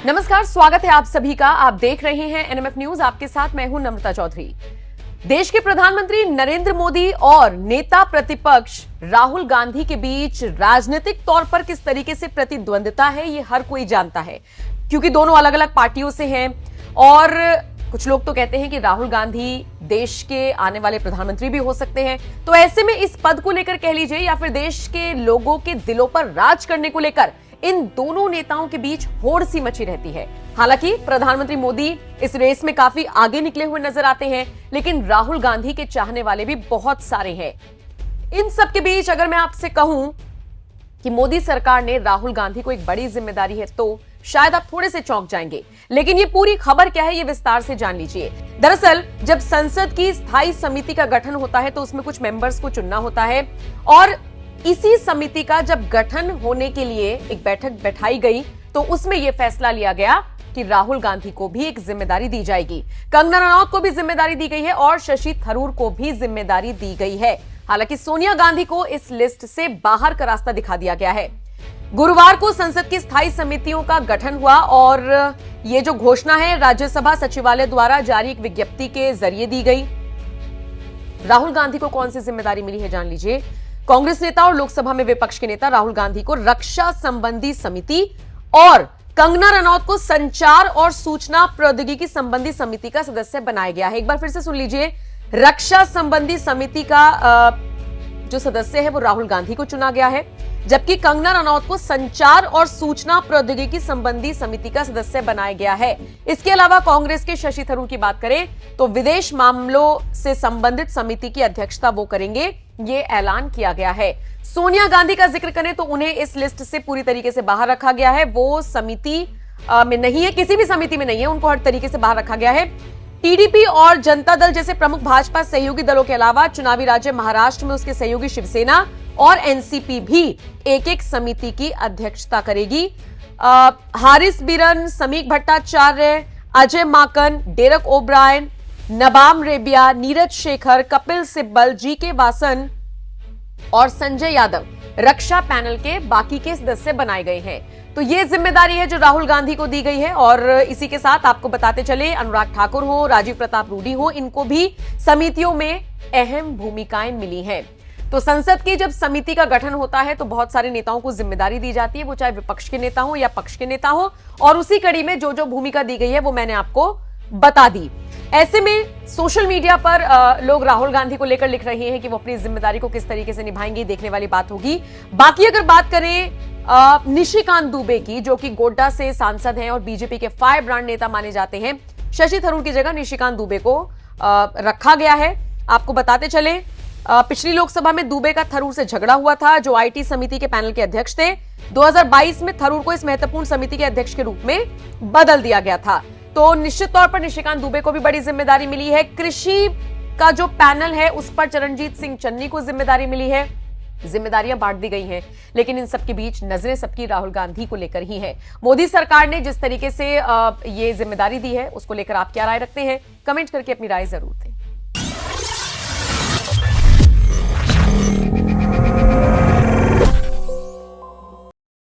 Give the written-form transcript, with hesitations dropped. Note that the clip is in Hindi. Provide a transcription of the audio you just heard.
नमस्कार, स्वागत है आप सभी का। आप देख रहे हैं एनएमएफ न्यूज। आपके साथ मैं हूं नम्रता चौधरी। देश के प्रधानमंत्री नरेंद्र मोदी और नेता प्रतिपक्ष राहुल गांधी के बीच राजनीतिक तौर पर किस तरीके से प्रतिद्वंदिता है, ये हर कोई जानता है, क्योंकि दोनों अलग अलग पार्टियों से हैं। और कुछ लोग तो कहते हैं कि राहुल गांधी देश के आने वाले प्रधानमंत्री भी हो सकते हैं। तो ऐसे में इस पद को लेकर कह लीजिए या फिर देश के लोगों के दिलों पर राज करने को लेकर इन दोनों नेताओं के बीच होड़ सी मची रहती है। हालांकि प्रधानमंत्री मोदी इस रेस में काफी आगे निकले हुए नजर आते हैं, लेकिन राहुल गांधी के चाहने वाले भी बहुत सारे हैं। इन सब के बीच अगर मैं आपसे कहूं कि मोदी सरकार ने राहुल गांधी को एक बड़ी जिम्मेदारी है, तो शायद आप थोड़े से चौंक जाएंगे। लेकिन ये पूरी खबर क्या है, ये विस्तार से जान लीजिए। दरअसल जब संसद की स्थायी समिति का गठन होता है तो उसमें कुछ मेंबर्स को चुनना होता है, और इसी समिति का जब गठन होने के लिए एक बैठक बैठाई गई तो उसमें यह फैसला लिया गया कि राहुल गांधी को भी एक जिम्मेदारी दी जाएगी, कंगना रनौत को भी जिम्मेदारी दी गई है और शशि थरूर को भी जिम्मेदारी दी गई है। हालांकि सोनिया गांधी को इस लिस्ट से बाहर का रास्ता दिखा दिया गया है। गुरुवार को संसद की स्थायी समितियों का गठन हुआ और यह जो घोषणा है राज्यसभा सचिवालय द्वारा जारी एक विज्ञप्ति के जरिए दी गई। राहुल गांधी को कौन सी जिम्मेदारी मिली है, जान लीजिए। कांग्रेस नेता और लोकसभा में विपक्ष के नेता राहुल गांधी को रक्षा संबंधी समिति और कंगना रनौत को संचार और सूचना प्रौद्योगिकी संबंधी समिति का सदस्य बनाया गया है। एक बार फिर से सुन लीजिए, रक्षा संबंधी समिति का जो सदस्य है वो राहुल गांधी को चुना गया है, जबकि कंगना रनौत को संचार और सूचना प्रौद्योगिकी संबंधी समिति का सदस्य बनाया गया है। इसके अलावा कांग्रेस के शशि थरूर की बात करें तो विदेश मामलों से संबंधित समिति की अध्यक्षता वो करेंगे, ये ऐलान किया गया है। सोनिया गांधी का जिक्र करें तो उन्हें इस लिस्ट से पूरी तरीके से बाहर रखा गया है। वो समिति में नहीं है, किसी भी समिति में नहीं है, उनको हर तरीके से बाहर रखा गया है। टीडीपी और जनता दल जैसे प्रमुख भाजपा सहयोगी दलों के अलावा चुनावी राज्य महाराष्ट्र में उसके सहयोगी शिवसेना और एनसीपी भी एक एक समिति की अध्यक्षता करेगी। Haris Beeran, Samik Bhattacharya, Ajay Maken, Derek O'Brien, Nabam Rebia, Neeraj Shekhar, Kapil Sibal, G K Vasan और संजय यादव रक्षा पैनल के बाकी के सदस्य बनाए गए हैं। तो ये जिम्मेदारी है जो राहुल गांधी को दी गई है। और इसी के साथ आपको बताते चले, अनुराग ठाकुर हो, राजीव प्रताप रूडी हो, इनको भी समितियों में अहम भूमिकाएं मिली हैं। तो संसद की जब समिति का गठन होता है तो बहुत सारे नेताओं को जिम्मेदारी दी जाती है, वो चाहे विपक्ष के नेता हो या पक्ष के नेता हो, और उसी कड़ी में जो जो भूमिका दी गई है वो मैंने आपको बता दी। ऐसे में सोशल मीडिया पर लोग राहुल गांधी को लेकर लिख रहे हैं कि वो अपनी जिम्मेदारी को किस तरीके से निभाएंगे, देखने वाली बात होगी। बाकी अगर बात करें निशिकांत दुबे की, जो कि गोड्डा से सांसद हैं और बीजेपी के फायर ब्रांड नेता माने जाते हैं, शशि थरूर की जगह निशिकांत दुबे को रखा गया है। आपको बताते चले, पिछली लोकसभा में दुबे का थरूर से झगड़ा हुआ था, जो आईटी समिति के पैनल के अध्यक्ष थे। 2022 में थरूर को इस महत्वपूर्ण समिति के अध्यक्ष के रूप में बदल दिया गया था। तो निश्चित तौर पर निशिकांत दुबे को भी बड़ी जिम्मेदारी मिली है। कृषि का जो पैनल है उस पर चरणजीत सिंह चन्नी को जिम्मेदारी मिली है। जिम्मेदारियां बांट दी गई हैं, लेकिन इन सबके बीच नजरें सबकी राहुल गांधी को लेकर ही है। मोदी सरकार ने जिस तरीके से ये जिम्मेदारी दी है उसको लेकर आप क्या राय रखते हैं, कमेंट करके अपनी राय जरूर दें।